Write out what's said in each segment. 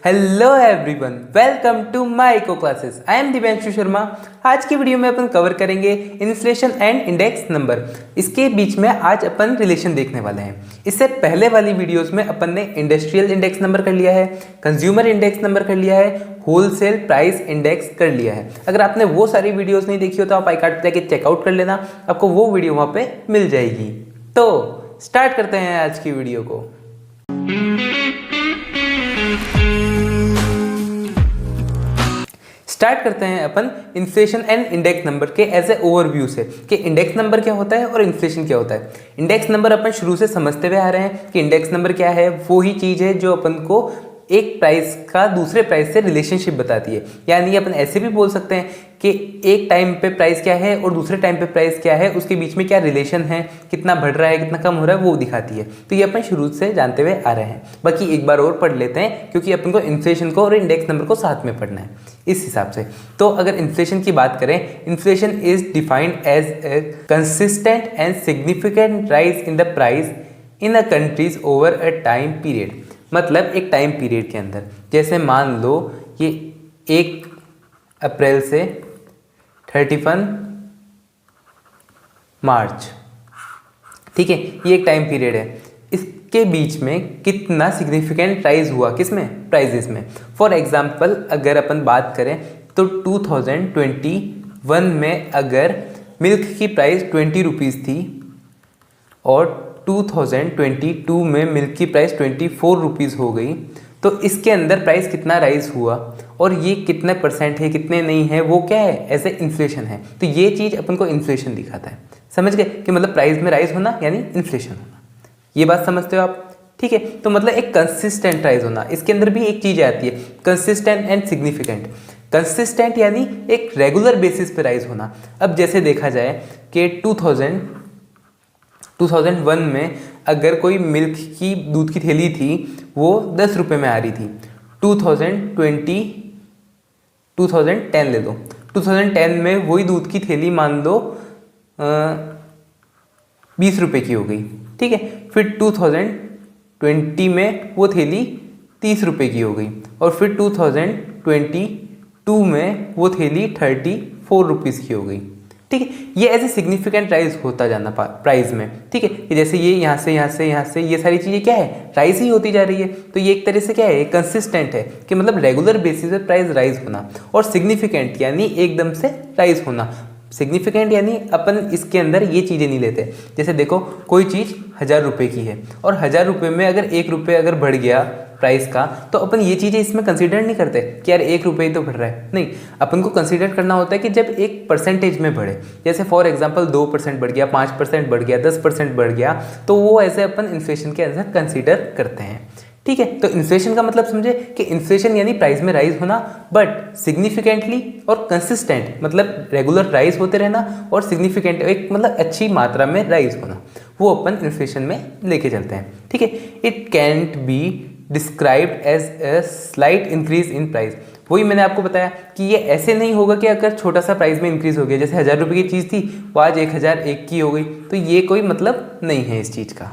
Hello everyone, welcome to my eco classes. I am Divyanshu Sharma. आज की video में अपन कवर करेंगे इन्फ्लेशन एंड इंडेक्स नंबर। इसके बीच में आज अपन रिलेशन देखने वाले हैं। इससे पहले वाली वीडियोस में अपन ने इंडस्ट्रियल इंडेक्स नंबर कर लिया है, कंज्यूमर इंडेक्स नंबर कर लिया है, होलसेल प्राइस इंडेक्स कर लिया है। अगर आपने वो सारी वीडियोस नहीं देखी हो तो आप आई कार्ड पे जाके चेकआउट कर लेना, आपको वो वीडियो वहाँ पे मिल जाएगी। तो स्टार्ट करते हैं आज की वीडियो को। स्टार्ट करते हैं अपन इन्फ्लेशन एंड इंडेक्स नंबर के एज ए ओवरव्यू से कि इंडेक्स नंबर क्या होता है और इन्फ्लेशन क्या होता है। इंडेक्स नंबर अपन शुरू से समझते हुए आ रहे हैं कि इंडेक्स नंबर क्या है। वो ही चीज़ है जो अपन को एक प्राइस का दूसरे प्राइस से रिलेशनशिप बताती है। यानी अपन ऐसे भी बोल सकते हैं कि एक टाइम पे प्राइस क्या है और दूसरे टाइम पे प्राइस क्या है, उसके बीच में क्या रिलेशन है, कितना बढ़ रहा है कितना कम हो रहा है, वो दिखाती है। तो ये अपन शुरू से जानते हुए आ रहे हैं। बाकी एक बार और पढ़ लेते हैं क्योंकि अपन को इन्फ्लेशन को और इंडेक्स नंबर को साथ में पढ़ना है इस हिसाब से। तो अगर इन्फ्लेशन की बात करें, inflation is defined as a consistent and significant rise in the price in a countries over a time period. मतलब एक टाइम पीरियड के अंदर, जैसे मान लो ये 1 अप्रैल से 31 मार्च, ठीक है, ये एक टाइम पीरियड है। इसके बीच में कितना सिग्निफिकेंट राइज हुआ, किसमें, प्राइजेस में। फॉर एग्जांपल अगर अपन बात करें तो 2021 में अगर मिल्क की प्राइस 20 रुपीज़ थी और 2022 में मिल्क की प्राइस 24 रुपीज़ हो गई, तो इसके अंदर प्राइस कितना राइज हुआ और ये कितने परसेंट है कितने नहीं है, वो क्या है, ऐसे इन्फ्लेशन है। तो ये चीज़ अपन को इन्फ्लेशन दिखाता है। समझ गए कि मतलब प्राइस में राइज होना यानी इन्फ्लेशन होना। ये बात समझते हो आप, ठीक है। तो मतलब एक कंसिस्टेंट राइज होना। इसके अंदर भी एक चीज़ आती है, कंसिस्टेंट एंड सिग्निफिकेंट। कंसिस्टेंट यानी एक रेगुलर बेसिस पे राइज होना। अब जैसे देखा जाए कि 2001 में अगर कोई मिल्क की दूध की थैली थी वो 10 रुपये में आ रही थी। 2010 ले लो, 2010 में वही दूध की थैली मान लो 20 रुपये की हो गई, ठीक है। फिर 2020 में वो थैली 30 रुपये की हो गई और फिर 2022 में वो थैली 34 रुपीज़ की हो गई, ठीक है। ये ऐसे सिग्निफिकेंट राइज होता जाना प्राइस में, ठीक है। कि जैसे ये यहाँ से ये सारी चीज़ें क्या है, राइज ही होती जा रही है। तो ये एक तरह से क्या है, कंसिस्टेंट है कि मतलब रेगुलर बेसिस पे प्राइस राइज होना। और सिग्निफिकेंट यानी एकदम से राइज होना। सिग्निफिकेंट यानी अपन इसके अंदर ये चीज़ें नहीं लेते। जैसे देखो कोई चीज़ 1000 रुपये की है और 1000 रुपये में अगर 1 रुपये अगर बढ़ गया प्राइस का, तो अपन ये चीज़ें इसमें कंसीडर नहीं करते कि यार 1 रुपये ही तो बढ़ रहा है। नहीं, अपन को कंसीडर करना होता है कि जब एक परसेंटेज में बढ़े। जैसे फॉर एग्जांपल 2% बढ़ गया, 5% बढ़ गया, 10% बढ़ गया, तो वो ऐसे अपन इन्फ्लेशन के अंदर कंसीडर करते हैं, ठीक है। तो इन्फ्लेशन का मतलब समझे कि इन्फ्लेशन यानी प्राइस में राइज होना, बट सिग्निफिकेंटली और कंसिस्टेंट, मतलब रेगुलर राइज होते रहना और सिग्निफिकेंट एक मतलब अच्छी मात्रा में राइज होना, वो अपन इन्फ्लेशन में लेके चलते हैं, ठीक है। It can't be described as a slight increase in price. वही मैंने आपको बताया कि ये ऐसे नहीं होगा कि अगर छोटा सा प्राइस में इंक्रीज हो गया, जैसे 1000 रुपये की चीज़ थी वो आज 1001 की हो गई, तो ये कोई मतलब नहीं है इस चीज़ का,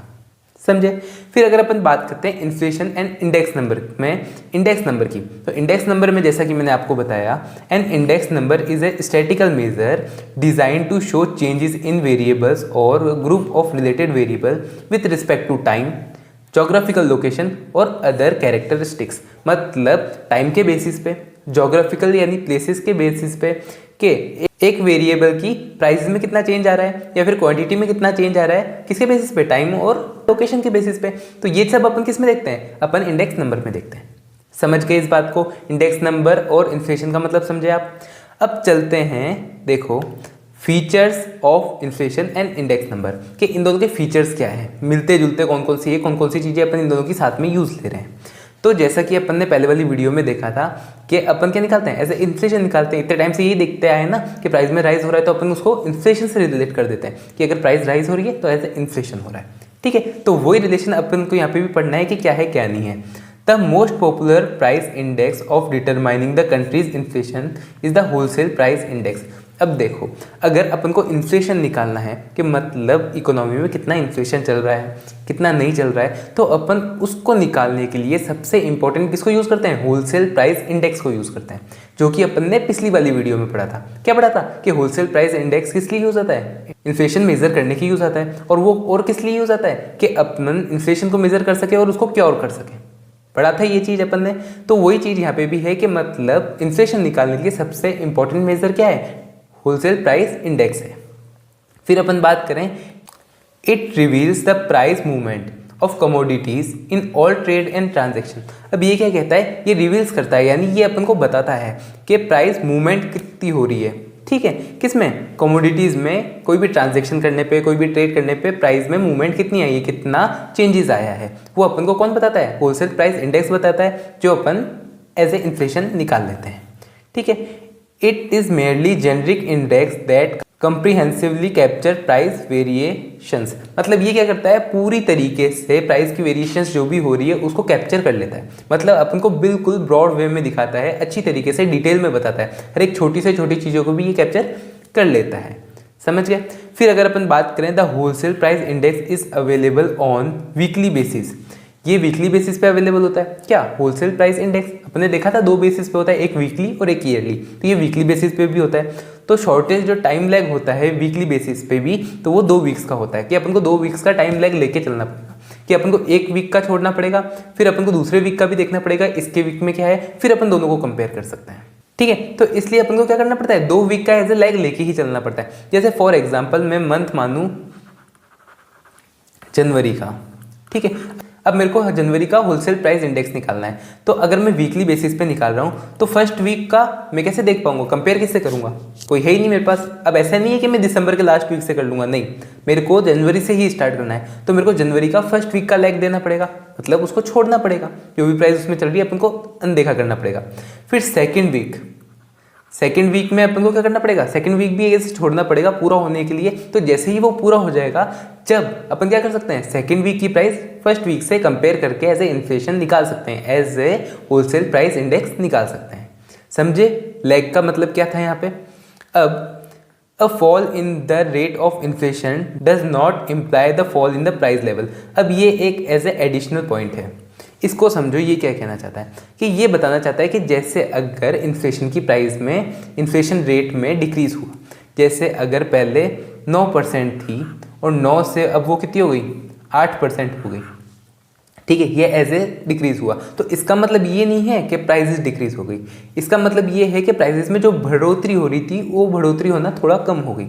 समझे। फिर अगर अपन बात करते हैं इन्फ्लेशन एंड इंडेक्स नंबर में, इंडेक्स नंबर की, तो इंडेक्स नंबर में जैसा कि मैंने आपको बताया, an index number is a statistical measure design to show changes in variables और group of related variable with respect to time, geographical location और अदर कैरेक्टरिस्टिक्स। मतलब टाइम के बेसिस पे, जोग्राफिकल यानी प्लेसेस के बेसिस पे कि एक वेरिएबल की प्राइस में कितना चेंज आ रहा है या फिर क्वांटिटी में कितना चेंज आ रहा है, किसके बेसिस पे, टाइम और लोकेशन के बेसिस पे। तो ये सब अपन किस में देखते हैं, अपन इंडेक्स नंबर में देखते हैं। समझ गए इस बात को, इंडेक्स नंबर और इन्फ्लेशन का मतलब समझे आप। अब चलते हैं, देखो features of inflation and index number कि इन दोनों के फीचर्स क्या है, मिलते जुलते कौन कौन सी है, कौन कौन सी चीज़ें अपन इन दोनों की साथ में यूज़ ले रहे हैं। तो जैसा कि अपन ने पहले वाली वीडियो में देखा था कि अपन क्या निकालते हैं, ऐसे इन्फ्लेशन निकालते हैं। इतने टाइम से यही देखते आए ना कि प्राइस में राइज हो रहा है तो अपन उसको इन्फ्लेशन से रिलेट कर देते हैं कि अगर प्राइस राइज हो रही है तो ऐसे इन्फ्लेशन हो रहा है, ठीक है। तो वही रिलेशन अपन को यहाँ पे भी पढ़ना है कि क्या है क्या नहीं है। The most popular price index of determining the countries inflation is the wholesale price index. अब देखो, अगर अपन को इन्फ्लेशन निकालना है कि मतलब इकोनॉमी में कितना इन्फ्लेशन चल रहा है, कितना नहीं चल रहा है, तो अपन उसको निकालने के लिए सबसे इंपॉर्टेंट किसको यूज़ करते हैं? होलसेल प्राइस इंडेक्स को यूज़ करते हैं, जो कि अपन ने पिछली वाली वीडियो में पढ़ा था। क्या पढ़ा था? कि होलसेल प्राइस इंडेक्स किस लिए यूज़ होता है? इन्फ्लेशन मेजर करने के यूज़ आता है। और वो और किस लिए यूज़ आता है? कि अपन इन्फ्लेशन को मेजर कर सके और उसको क्योर कर सके। पढ़ा था ये चीज़ अपन ने। तो वही चीज़ यहाँ पे भी है कि मतलब इन्फ्लेशन निकालने के लिए सबसे इंपॉर्टेंट मेजर क्या है? होलसेल प्राइस इंडेक्स है। फिर अपन बात करें, it reveals the price movement of commodities in all trade and transaction. अब ये क्या कहता है? ये रिवील्स करता है, यानी ये अपन को बताता है कि प्राइस मूवमेंट कितनी हो रही है। ठीक है, किसमें? कमोडिटीज़ में कोई भी ट्रांजेक्शन करने पे, कोई भी ट्रेड करने पे प्राइस में मूवमेंट कितनी आई है, कितना चेंजेस आया है, वो अपन को कौन बताता है? होलसेल प्राइस इंडेक्स बताता है, जो अपन एज ए इन्फ्लेशन निकाल लेते हैं। ठीक है, it is merely generic index that comprehensively capture price variations. मतलब ये क्या करता है? पूरी तरीके से प्राइस की वेरिएशंस जो भी हो रही है उसको कैप्चर कर लेता है। मतलब अपन को बिल्कुल ब्रॉड वे में दिखाता है, अच्छी तरीके से डिटेल में बताता है, हर एक छोटी से छोटी चीज़ों को भी ये कैप्चर कर लेता है। समझ गए? फिर अगर अपन बात करें, the wholesale price index is available on weekly basis. ये वीकली बेसिस पे अवेलेबल होता है। क्या? होलसेल प्राइस इंडेक्स अपने देखा था 2 बेसिस पे होता है, एक वीकली और एक ईयरली। तो ये वीकली बेसिस पे भी होता है। तो शॉर्टेज जो टाइम लैग होता है वीकली बेसिस पे भी, तो वो 2 वीक्स का होता है। कि अपन को 2 वीक्स का टाइम लैग लेके चलना पड़ेगा, कि अपन को 1 वीक का छोड़ना पड़ेगा, फिर अपन को दूसरे वीक का भी देखना पड़ेगा, इसके वीक में क्या है, फिर अपन दोनों को कंपेयर कर सकते हैं। ठीक है, तो इसलिए अपन को क्या करना पड़ता है? 2 वीक का एज ए लैग लेके ही चलना पड़ता है। जैसे फॉर एग्जाम्पल मैं मंथ मानूँ जनवरी का। ठीक है, अब मेरे को जनवरी का होलसेल प्राइस इंडेक्स निकालना है। तो अगर मैं वीकली बेसिस पे निकाल रहा हूँ, तो फर्स्ट वीक का मैं कैसे देख पाऊंगा? कंपेयर किससे करूंगा? कोई है ही नहीं मेरे पास। अब ऐसा नहीं है कि मैं दिसंबर के लास्ट वीक से कर लूंगा, नहीं, मेरे को जनवरी से ही स्टार्ट करना है। तो मेरे को जनवरी का फर्स्ट वीक का लैग देना पड़ेगा, मतलब उसको छोड़ना पड़ेगा, जो भी प्राइस उसमें चल रही है अपन को अनदेखा करना पड़ेगा। फिर सेकेंड वीक में अपन को क्या करना पड़ेगा? सेकेंड वीक भी ऐसे छोड़ना पड़ेगा पूरा होने के लिए। तो जैसे ही वो पूरा हो जाएगा, जब अपन क्या कर सकते हैं? सेकेंड वीक की प्राइस फर्स्ट वीक से कंपेयर करके एज ए इन्फ्लेशन निकाल सकते हैं, as a wholesale price index निकाल सकते हैं। समझे लैग का मतलब क्या था यहाँ पे? अब a fall in the rate of inflation does not imply the fall in the price level. अब ये एक एज ए एडिशनल पॉइंट है, इसको समझो। ये क्या कहना चाहता है? कि ये बताना चाहता है कि जैसे अगर इन्फ्लेशन की प्राइस में, इन्फ्लेशन रेट में डिक्रीज हुआ, जैसे अगर पहले 9% थी और 9 से अब वो कितनी हो गई? 8% हो गई। ठीक है, ये एज ए डिक्रीज हुआ। तो इसका मतलब ये नहीं है कि प्राइसेस डिक्रीज हो गई, इसका मतलब ये है कि प्राइसेस में जो बढ़ोतरी हो रही थी वो बढ़ोतरी होना थोड़ा कम हो गई।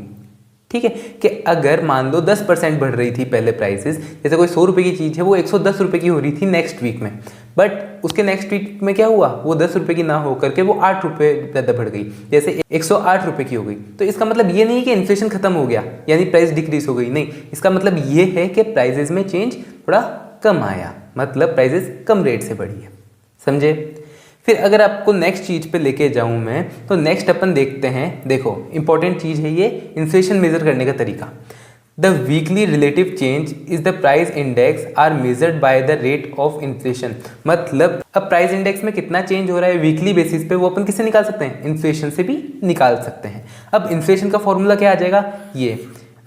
ठीक है, कि अगर मान लो 10% बढ़ रही थी पहले प्राइसेस, जैसे कोई 100 रुपये की चीज़ है वो 110 रुपये की हो रही थी नेक्स्ट वीक में, बट उसके नेक्स्ट वीक में क्या हुआ? वो 10 रुपये की ना हो करके वो 8 रुपये ज़्यादा बढ़ गई, जैसे 108 रुपये की हो गई। तो इसका मतलब ये नहीं कि इन्फ्लेशन खत्म हो गया यानी प्राइस डिक्रीज हो गई, नहीं, इसका मतलब ये है कि प्राइसेस में चेंज थोड़ा कम आया, मतलब प्राइसेस कम रेट से बढ़ी है। समझे? फिर अगर आपको नेक्स्ट चीज़ पे लेके जाऊं मैं, तो नेक्स्ट अपन देखते हैं। देखो इंपॉर्टेंट चीज़ है ये इन्फ्लेशन मेजर करने का तरीका। The weekly relative change is the price index are measured by the rate of inflation. मतलब अब प्राइस इंडेक्स में कितना चेंज हो रहा है वीकली बेसिस पे, वो अपन किससे निकाल सकते हैं? इन्फ्लेशन से भी निकाल सकते हैं। अब इन्फ्लेशन का फॉर्मूला क्या आ जाएगा? ये।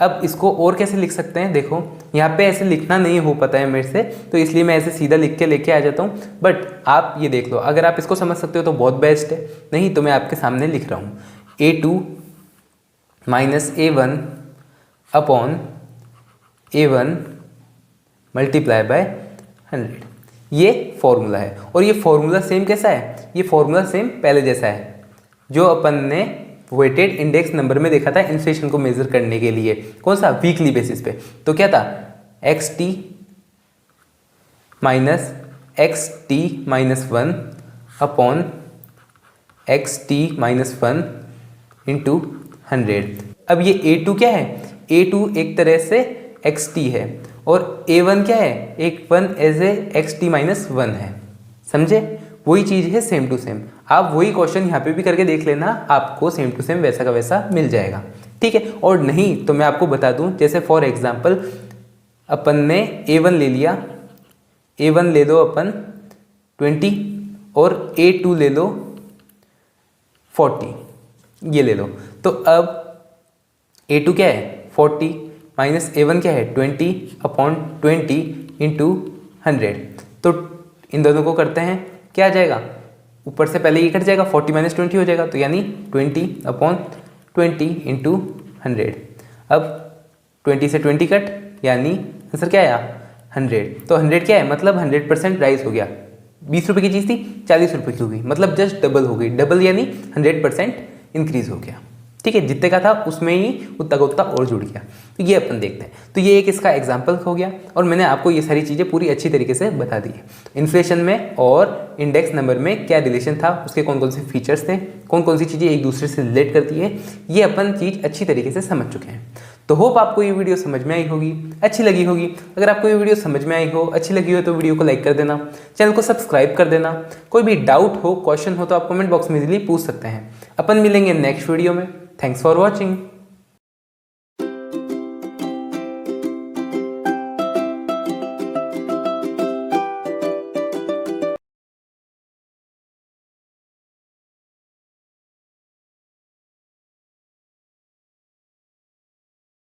अब इसको और कैसे लिख सकते हैं? देखो यहाँ पे ऐसे लिखना नहीं हो पाता है मेरे से, तो इसलिए मैं ऐसे सीधा लिख के लेके आ जाता हूँ। बट आप ये देख लो, अगर आप इसको समझ सकते हो तो बहुत बेस्ट है, नहीं तो मैं आपके सामने लिख रहा हूँ A2 minus A1 upon A1 multiply by 100। ये फॉर्मूला है। और ये फॉर्मूला सेम कैसा है? ये फॉर्मूला सेम पहले जैसा है जो अपन ने वेटेड इंडेक्स नंबर में देखा था इन्फ्लेशन को मेजर करने के लिए। कौन सा? वीकली बेसिस पे। तो क्या था? XT minus 1 upon XT minus 1 into 100। अब ये A2 क्या है? A2 एक तरह से XT है और A1 क्या है? एक 1 एज ए XT माइनस 1 है। समझे? वही चीज़ है सेम टू सेम। आप वही क्वेश्चन यहाँ पे भी करके देख लेना, आपको सेम टू सेम वैसा का वैसा मिल जाएगा। ठीक है, और नहीं तो मैं आपको बता दूं, जैसे फॉर एग्जांपल अपन ने A1 ले लिया, A1 ले लो अपन 20 और A2 ले लो 40। ये ले लो। तो अब A2 क्या है 40 माइनस A1 क्या है 20/20 इंटू 100। तो इन दोनों को करते हैं, क्या आ जाएगा, ऊपर से पहले ये कट जाएगा, 40 माइनस 20 हो जाएगा, तो यानी 20/20 इंटू 100। अब 20 से 20 कट, यानी आंसर क्या आया 100। तो 100 क्या है, मतलब 100% राइज हो गया। 20 रुपये की चीज़ थी 40 रुपये की हो गई, मतलब जस्ट डबल हो गई। डबल यानी 100% इंक्रीज हो गया। ठीक है, जितने का था उसमें ही उतना का उतना और जुड़ गया। तो ये अपन देखते हैं। तो ये एक इसका एग्जाम्पल हो गया और मैंने आपको ये सारी चीज़ें पूरी अच्छी तरीके से बता दी है। इन्फ्लेशन में और इंडेक्स नंबर में क्या रिलेशन था, उसके कौन कौन से फीचर्स थे, कौन कौन सी चीज़ें एक दूसरे से रिलेट करती है, ये अपन चीज़ अच्छी तरीके से समझ चुके हैं। तो होप आपको ये वीडियो समझ में आई होगी, अच्छी लगी होगी। अगर आपको ये वीडियो समझ में आई हो, अच्छी लगी हो, तो वीडियो को लाइक कर देना, चैनल को सब्सक्राइब कर देना। कोई भी डाउट हो, क्वेश्चन हो तो आप कमेंट बॉक्स में इजीली पूछ सकते हैं। अपन मिलेंगे नेक्स्ट वीडियो में। Thanks for watching.